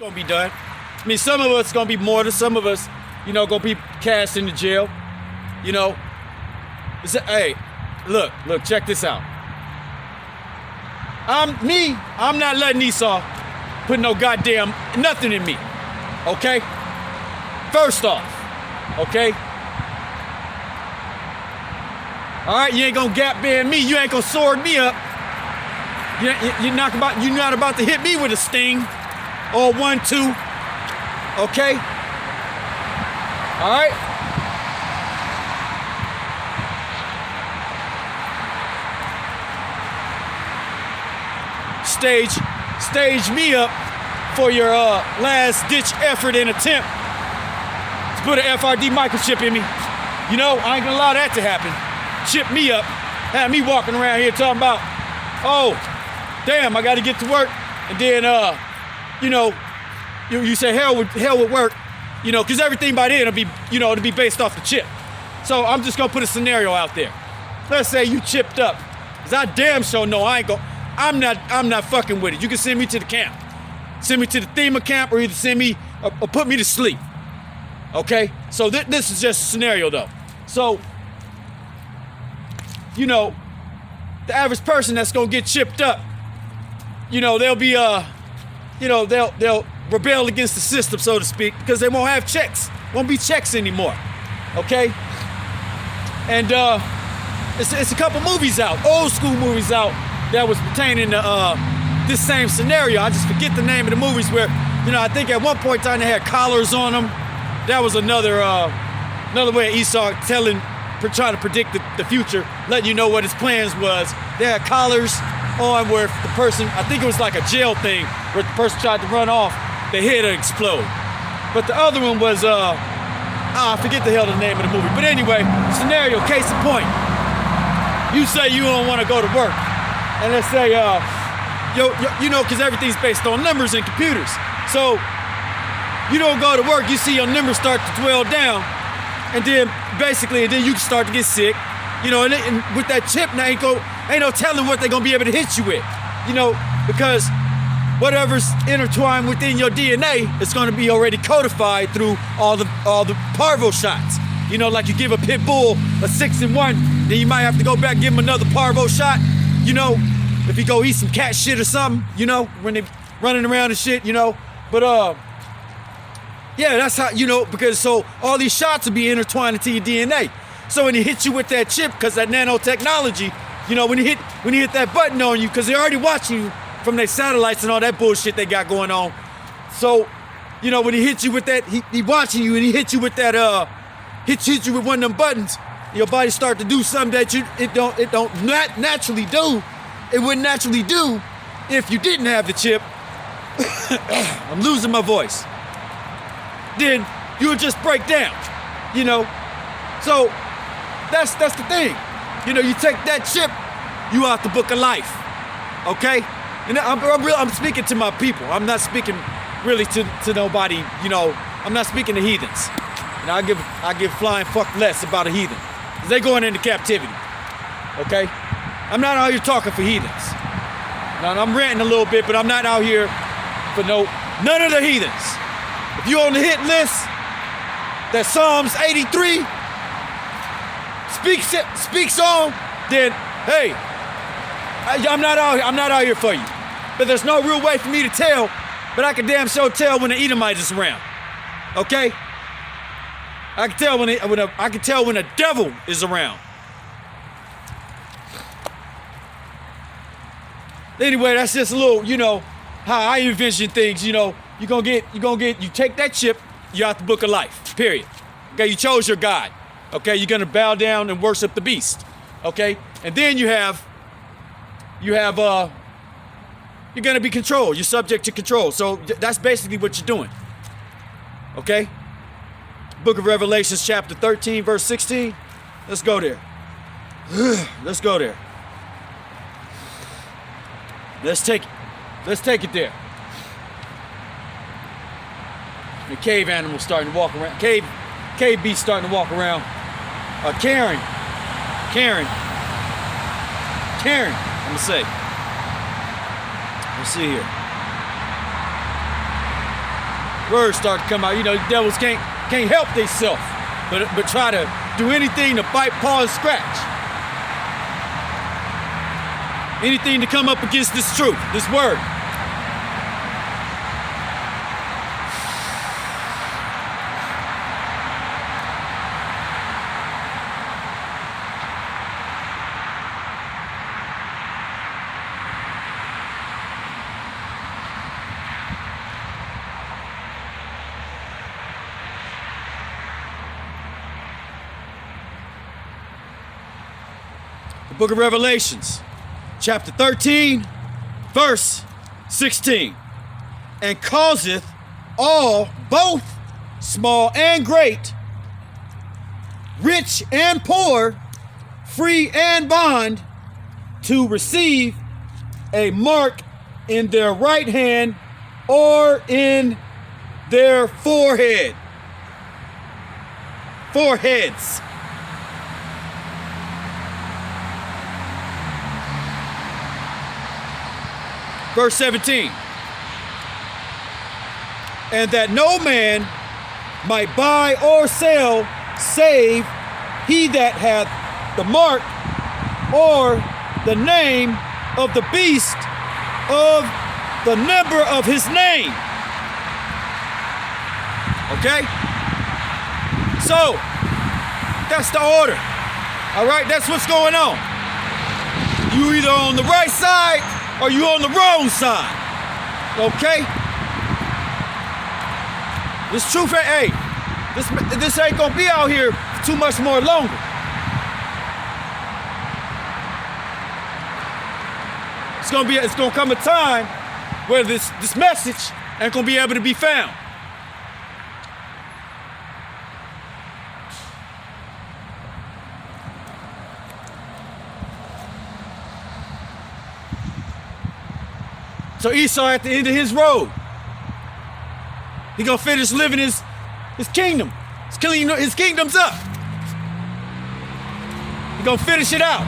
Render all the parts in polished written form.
gonna be done. I mean, some of us gonna be martyred, some of us, gonna be cast into jail. Hey, look, check this out. I'm not letting Esau put no goddamn nothing in me. Okay? First off, okay? All right, you ain't gonna gap band me. You ain't gonna sword me up. You're not about to hit me with a sting or 1-2. Okay? All right? Stage me up for your last-ditch effort and attempt to put an FRD microchip in me. I ain't gonna allow that to happen. Chip me up, have me walking around here talking about, oh, damn, I gotta get to work. And then, you say hell would work, because everything by then it'll be based off the chip. So I'm just gonna put a scenario out there. Let's say you chipped up, because I damn sure know I'm not fucking with it. You can send me to the camp. Send me to the FEMA camp or either send me or put me to sleep. Okay? So this is just a scenario though. So, the average person that's gonna get chipped up, they'll be they'll rebel against the system, so to speak, because they won't have checks. Won't be checks anymore. Okay? And it's a couple movies out, old school movies out, that was pertaining to this same scenario. I just forget the name of the movies where, I think at one point in time they had collars on them. That was another way of Esau trying to predict the future, letting you know what his plans was. They had collars on where the person, I think it was like a jail thing, where the person tried to run off, their head would explode. But the other one was, I forget the hell the name of the movie. But anyway, scenario, case in point. You say you don't want to go to work. And let's say, because everything's based on numbers and computers. So you don't go to work, you see your numbers start to dwell down, and then you can start to get sick. And with that chip, now ain't no telling what they're gonna be able to hit you with. Because whatever's intertwined within your DNA is gonna be already codified through all the parvo shots. Like you give a pit bull a 6-1, then you might have to go back and give him another parvo shot. If you go eat some cat shit or something, when they running around and shit, But yeah, that's how, because so all these shots will be intertwined into your DNA. So when he hits you with that chip, because that nanotechnology, when he hit that button on you, because they're already watching you from their satellites and all that bullshit they got going on. So, when he hits you with that, he watching you and he hits you with that, hits you with one of them buttons, your body start to do something that it don't naturally do. It wouldn't naturally do if you didn't have the chip. I'm losing my voice. Then you would just break down, So that's the thing. You take that chip, you out the book of life, okay? And I'm speaking to my people. I'm not speaking really to nobody, I'm not speaking to heathens. And I give flying fuck less about a heathen, because they going into captivity, okay? I'm not out here talking for heathens. Now, I'm ranting a little bit, but I'm not out here for none of the heathens. If you on the hit list, that Psalms 83 speaks on, then hey, I'm not out here for you. But there's no real way for me to tell, but I can damn sure tell when the Edomite is around. Okay? I can tell when the devil is around. Anyway, that's just a little, how I envision things. You take that chip, you're out the book of life. Period. Okay, you chose your God. Okay, you're gonna bow down and worship the beast. Okay, and then you're gonna be controlled. You're subject to control. So that's basically what you're doing. Okay. Book of Revelations, chapter 13, verse 16. Let's go there. Let's go there. Let's take it there. The cave animal's starting to walk around. Cave beast starting to walk around. Karen. I'm gonna say. Let's see here. Words start to come out. You know, the devils can't help themselves, but try to do anything to bite, paw, and scratch. Anything to come up against this truth, this word. The book of Revelations, chapter 13, verse 16. And causeth all, both small and great, rich and poor, free and bond, to receive a mark in their right hand or in their forehead. Foreheads. Verse 17, and that no man might buy or sell save he that hath the mark or the name of the beast of the number of his name. Okay? So, that's the order. All right, that's what's going on. You either on the right side or you on the wrong side, okay? This truth, hey, this ain't gonna be out here too much more longer. It's gonna come a time where this message ain't gonna be able to be found. So Esau at the end of his road, he gonna finish living his kingdom. His kingdom's up. He gonna finish it out.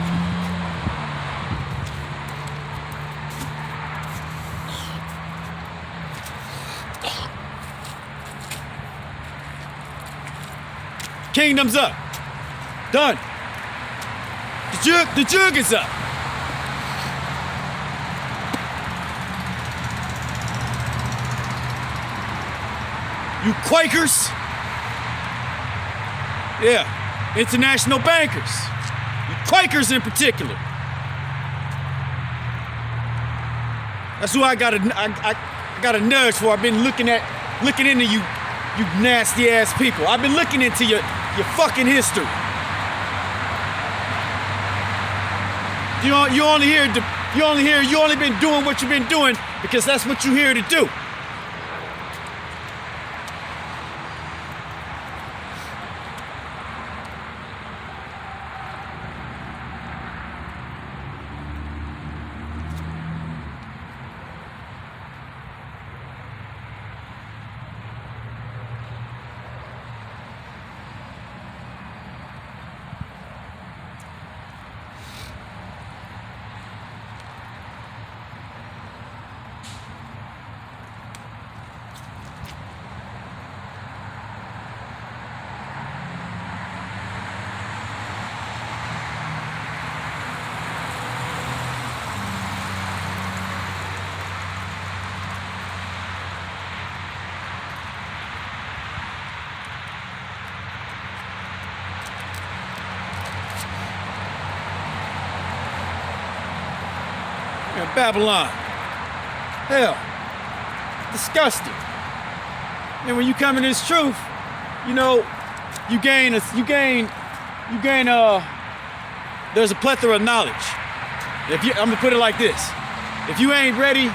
Kingdom's up. Done. The jug is up. You Quakers, yeah, international bankers, you Quakers in particular. That's who I got a nudge for. I've been looking into you nasty ass people. I've been looking into your fucking history. You only been doing what you've been doing because that's what you're here to do. Babylon. Hell. Disgusting. And when you come in this truth, you know, there's a plethora of knowledge. I'm gonna put it like this. If you ain't ready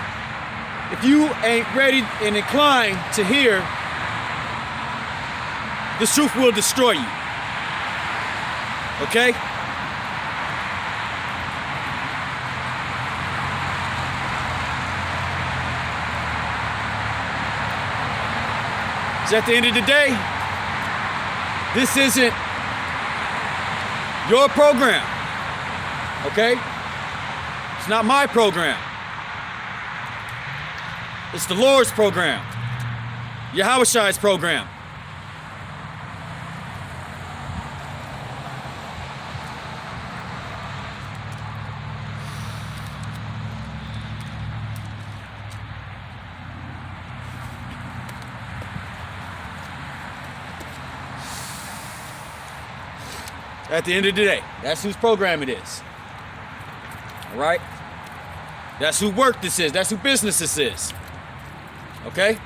and inclined to hear, this truth will destroy you. Okay? 'Cause at the end of the day, this isn't your program, okay? It's not my program. It's the Lord's program. Yahushai's program. At the end of the day, that's whose program it is. All right? That's who work this is. That's who business this is. Okay?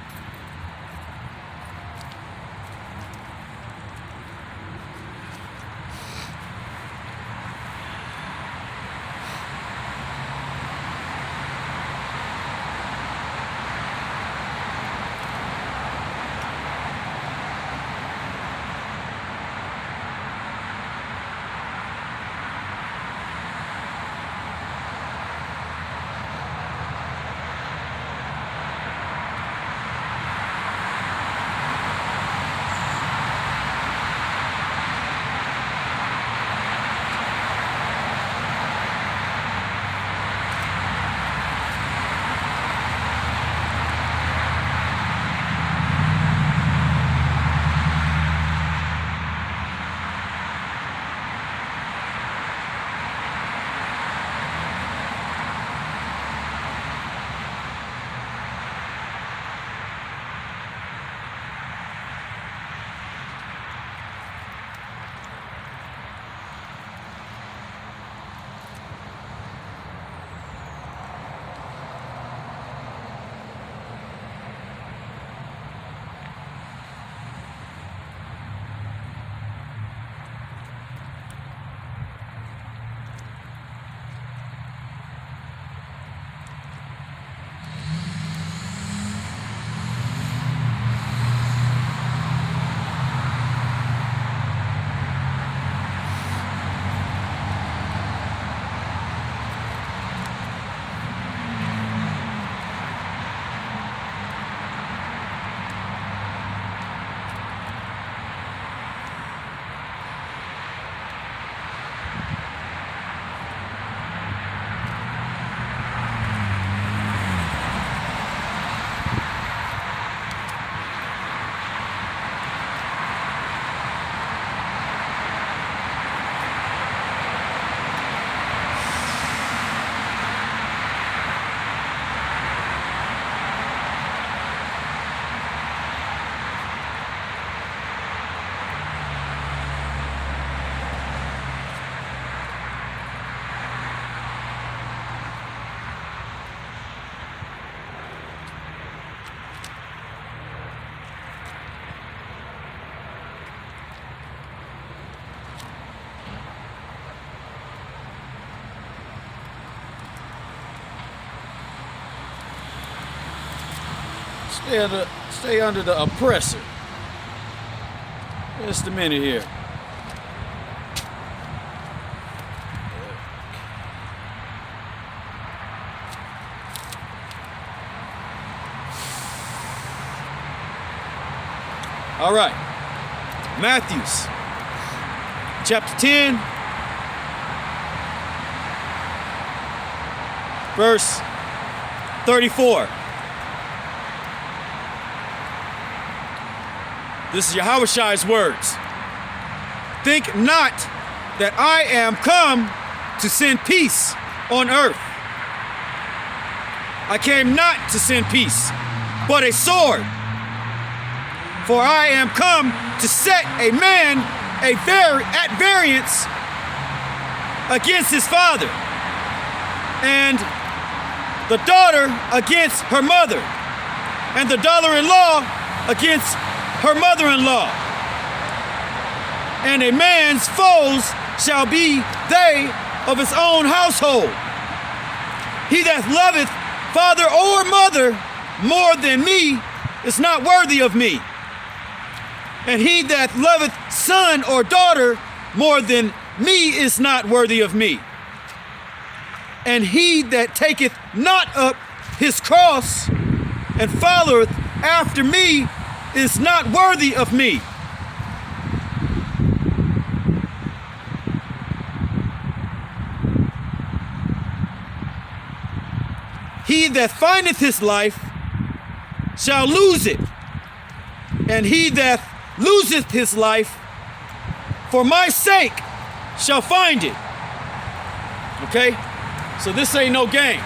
Stay under the oppressor. Just a minute here. All right. Matthews, chapter 10, verse 34. This is Yahushai's words. Think not that I am come to send peace on earth. I came not to send peace, but a sword. For I am come to set a man at variance against his father, and the daughter against her mother, and the daughter-in-law against her mother-in-law. And a man's foes shall be they of his own household. He that loveth father or mother more than me is not worthy of me. And he that loveth son or daughter more than me is not worthy of me. And he that taketh not up his cross and followeth after me is not worthy of me. He that findeth his life shall lose it, And he that loseth his life for my sake shall find it. Okay? So this ain't no game.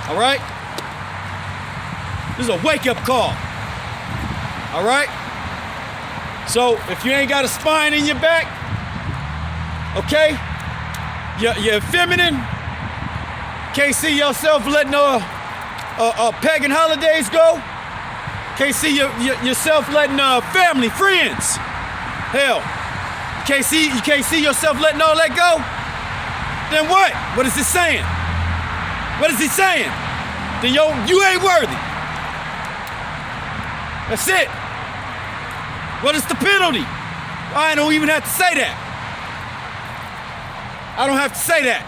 All right? This is a wake-up call. All right? So if you ain't got a spine in your back, okay? You're feminine, can't see yourself letting pagan holidays go, can't see yourself letting family, friends, hell, you can't see yourself letting all that go, then what? What is it saying? What is he saying? Then you ain't worthy. That's it. What is the penalty? I don't even have to say that. I don't have to say that.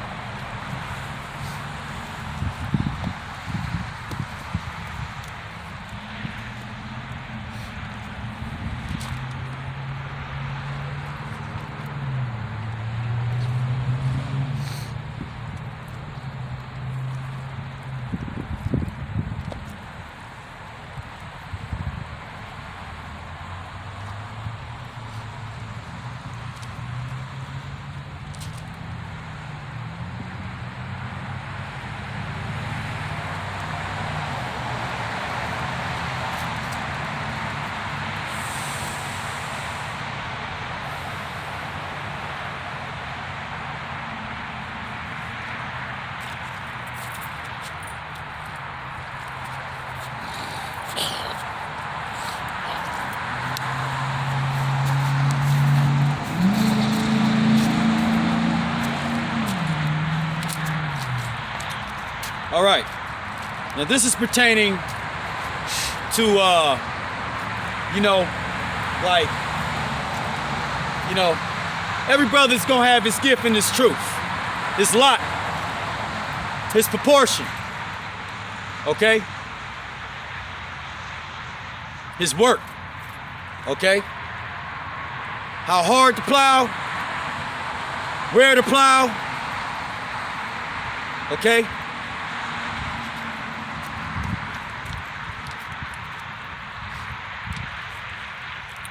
All right. Now this is pertaining to, every brother's gonna have his gift and his truth, his lot, his proportion, okay? His work, okay? How hard to plow, where to plow, okay?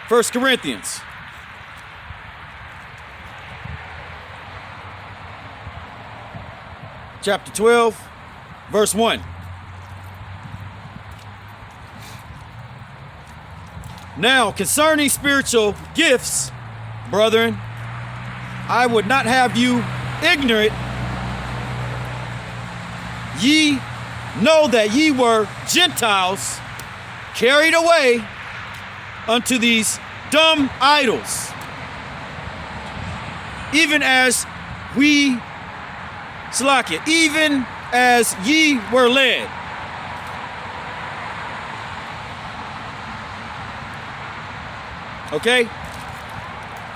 First Corinthians chapter 12, verse 1. Now, concerning spiritual gifts, brethren, I would not have you ignorant. Ye know that ye were Gentiles carried away unto these dumb idols, even as we, Salakia, even as ye were led. Okay?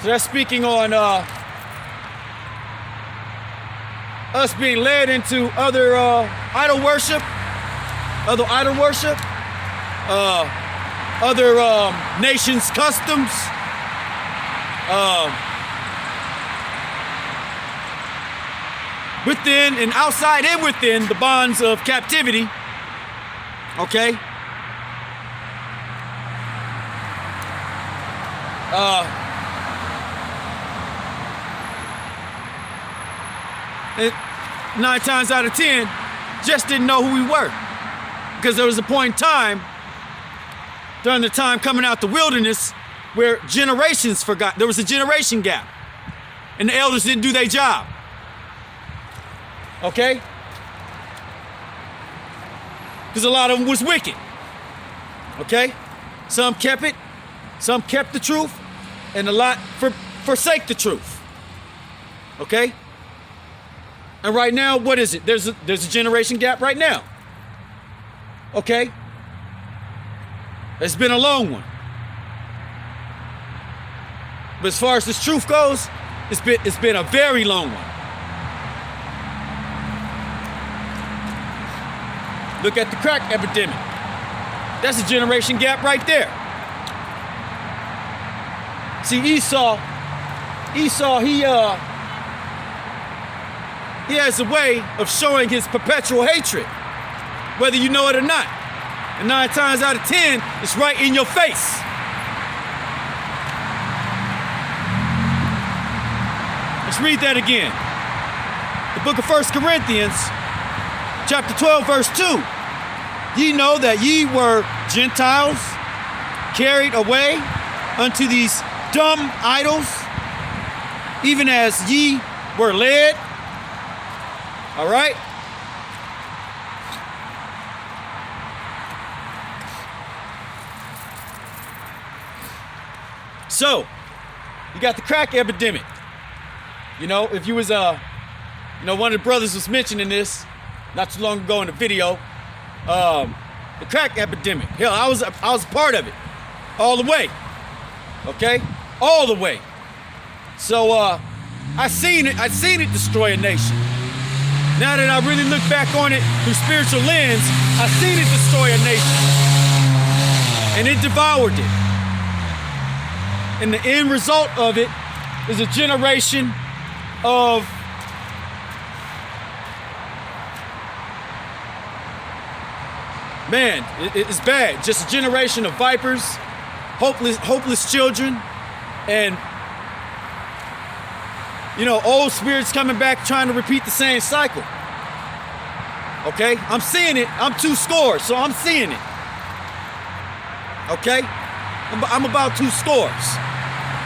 So that's speaking on us being led into other idol worship, other nations' customs, within and outside and within the bonds of captivity, okay? And 9 times out of 10, just didn't know who we were. Because there was a point in time, during the time coming out the wilderness, where generations forgot. There was a generation gap. And the elders didn't do their job. Okay? Because a lot of them was wicked. Okay? Some kept it, some kept the truth, and a lot forsake the truth. Okay? And right now, what is it? There's a generation gap right now. Okay? It's been a long one. But as far as this truth goes, it's been a very long one. Look at the crack epidemic. That's a generation gap right there. See, Esau, he has a way of showing his perpetual hatred, whether you know it or not. And 9 times out of 10, it's right in your face. Let's read that again. The book of 1 Corinthians, chapter 12, verse 2. Ye know that ye were Gentiles, carried away unto these dumb idols, even as ye were led. All right? So, you got the crack epidemic. You know, if you was, one of the brothers was mentioning this not too long ago in the video, the crack epidemic. Hell, I was a part of it, all the way. Okay, all the way. So I seen it destroy a nation. Now that I really look back on it through spiritual lens, I seen it destroy a nation, and it devoured it. And the end result of it is a generation of man, it's bad. Just a generation of vipers, hopeless children, and old spirits coming back trying to repeat the same cycle. Okay, I'm seeing it. I'm 2 scores, so I'm seeing it. Okay, I'm about 2 scores.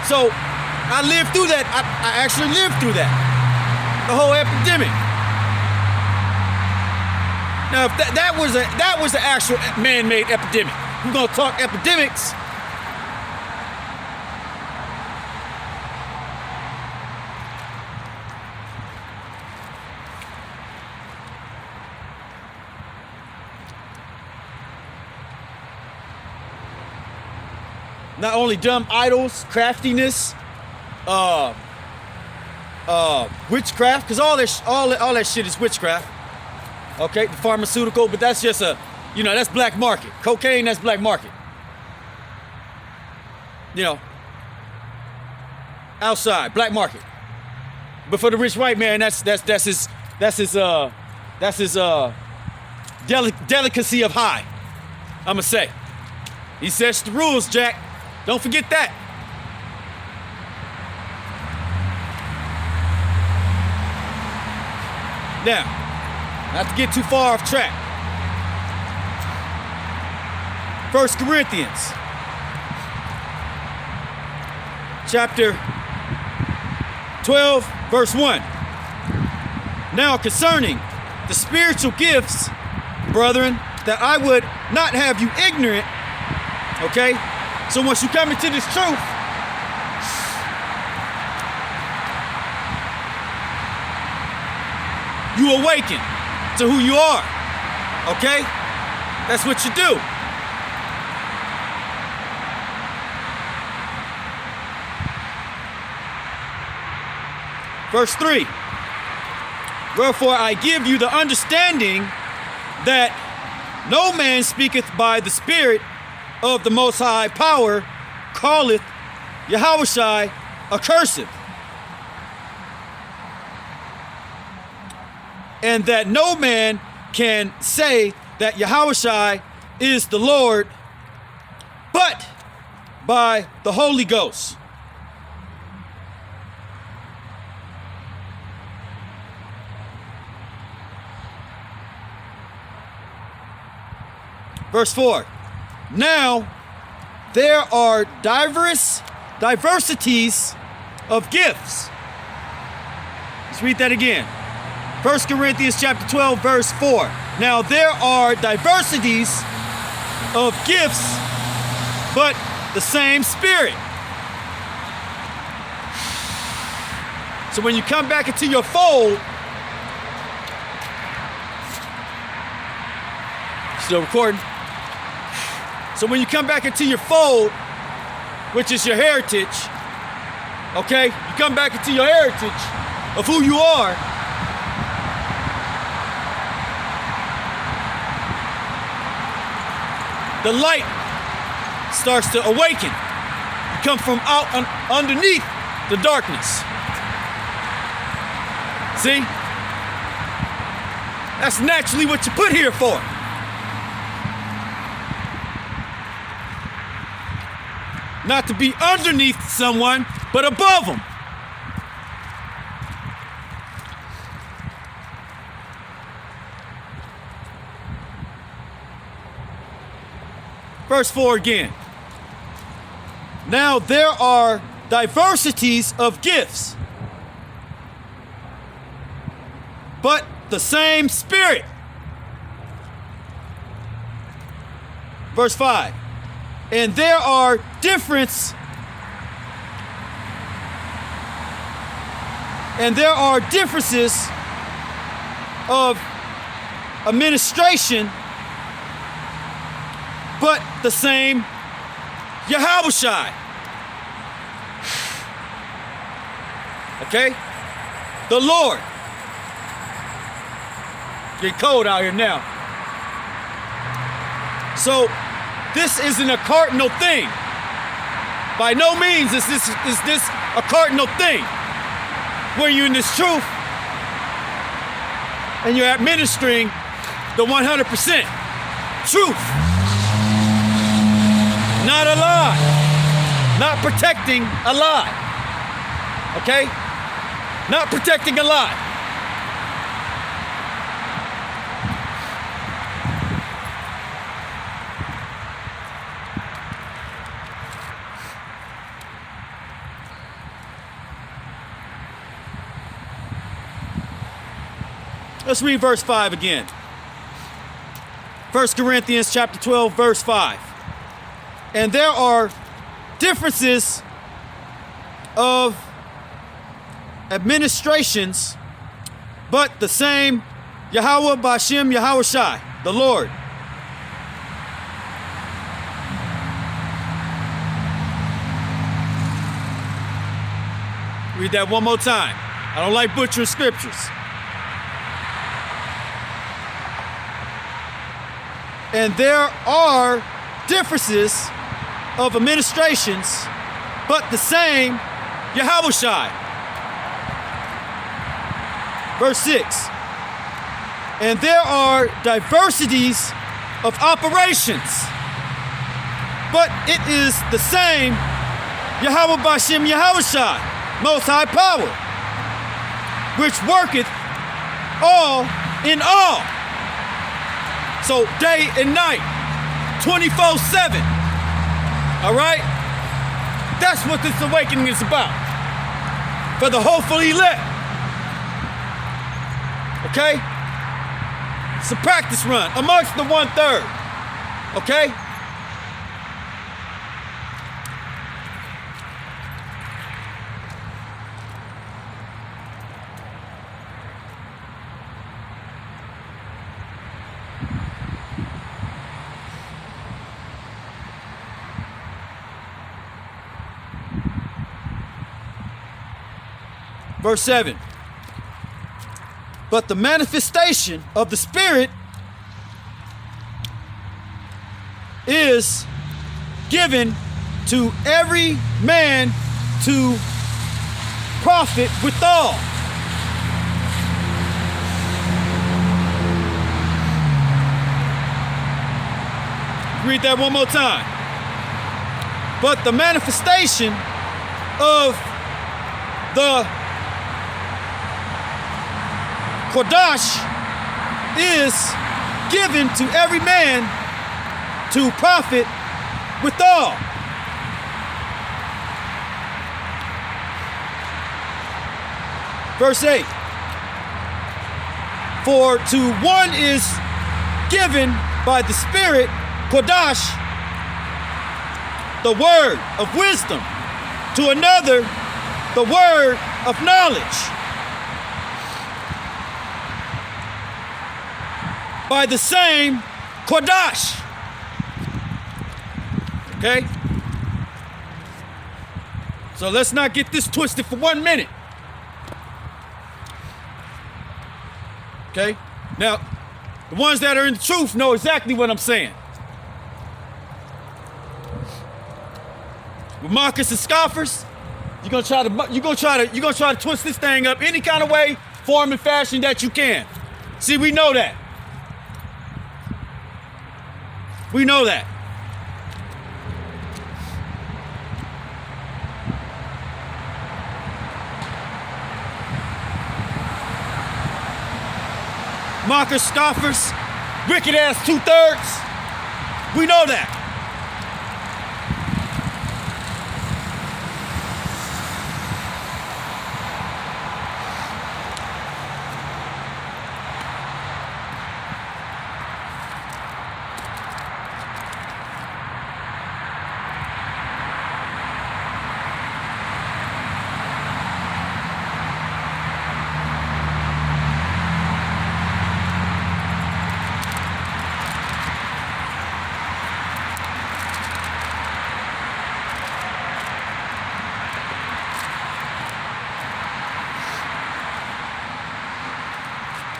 So I lived through that. I actually lived through that. The whole epidemic. Now, if that was the actual man-made epidemic. We're gonna talk epidemics. Not only dumb idols, craftiness, witchcraft, because all that shit is witchcraft. Okay, the pharmaceutical, but that's just that's black market. Cocaine, that's black market. Outside, black market. But for the rich white man, that's his delicacy of high. I'ma say. He sets the rules, Jack. Don't forget that. Now, not to get too far off track. 1 Corinthians, chapter 12, verse 1. Now concerning the spiritual gifts, brethren, that I would not have you ignorant. Okay? So once you come into this truth, you awaken to who you are. Okay? That's what you do. Verse 3. Wherefore I give you the understanding that no man speaketh by the Spirit of the Most High power, calleth Yahushai accursed, and that no man can say that Yahushai is the Lord, but by the Holy Ghost. Verse 4. Now there are diversities of gifts. Let's read that again. 1 Corinthians chapter 12, verse 4. Now there are diversities of gifts, but the same Spirit. So when you come back into your fold, still recording. So when you come back into your fold, which is your heritage, okay? You come back into your heritage of who you are. The light starts to awaken. You come from out underneath the darkness. See? That's naturally what you put here for. not to be underneath someone, but above them. Verse 4 again. Now there are diversities of gifts, but the same Spirit. Verse 5. And there are differences of administration, but the same Yahushua. Okay? The Lord. Get cold out here now. So this isn't a cardinal thing. By no means is this a cardinal thing. When you're in this truth and you're administering the 100% truth. Not a lie. Not protecting a lie. Okay? Not protecting a lie. Let's read verse 5 again. 1 Corinthians chapter 12, verse 5. And there are differences of administrations, but the same Yahweh Bashem Yahushai, the Lord. Read that one more time. I don't like butchering scriptures. And there are differences of administrations, but the same Yahushai. Verse 6. And there are diversities of operations, but it is the same Yahweh Bashem Yahushai, Most High Power, which worketh all in all. So day and night, 24/7. All right? That's what this awakening is about. For the hopeful elect. Okay? It's a practice run amongst the 1/3. Okay? Verse 7. But the manifestation of the Spirit is given to every man to profit withal. Read that one more time. But the manifestation of the Kodash is given to every man to profit withal. Verse 8. For to one is given by the Spirit, Kodash, the word of wisdom, to another, the word of knowledge. By the same Kodash. Okay? So let's not get this twisted for 1 minute. Okay? Now, the ones that are in the truth know exactly what I'm saying. With mockers and scoffers, you're gonna try to twist this thing up any kind of way, form, and fashion that you can. See, we know that. We know that. mockers, scoffers, wicked ass 2/3. We know that.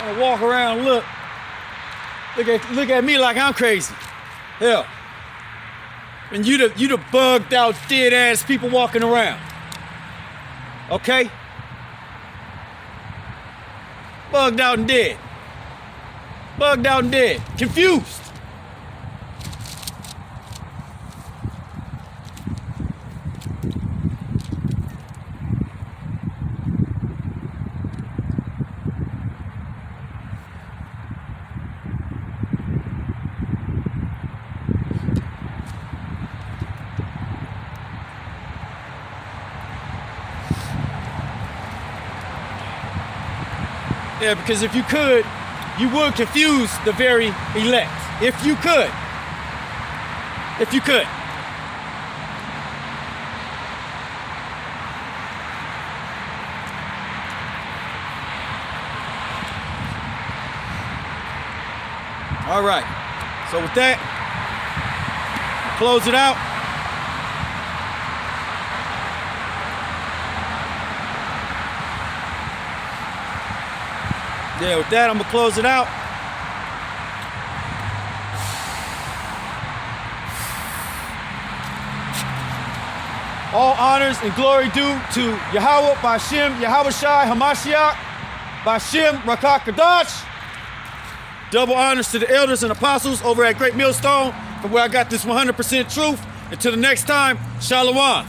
I walk around, look at me like I'm crazy. Hell. And you the bugged out, dead ass people walking around. Okay? Bugged out and dead. Bugged out and dead. Confused. Yeah, because if you could, you would confuse the very elect. If you could. If you could. All right. So with that, close it out. Yeah, with that, I'm gonna close it out. All honors and glory due to Yahweh, Ba'Shem, Yahweh Shai, Hamashiach, Ba'Shem, Rakak Kadash. Double honors to the elders and apostles over at Great Millstone, from where I got this 100% truth. Until the next time, Shalom.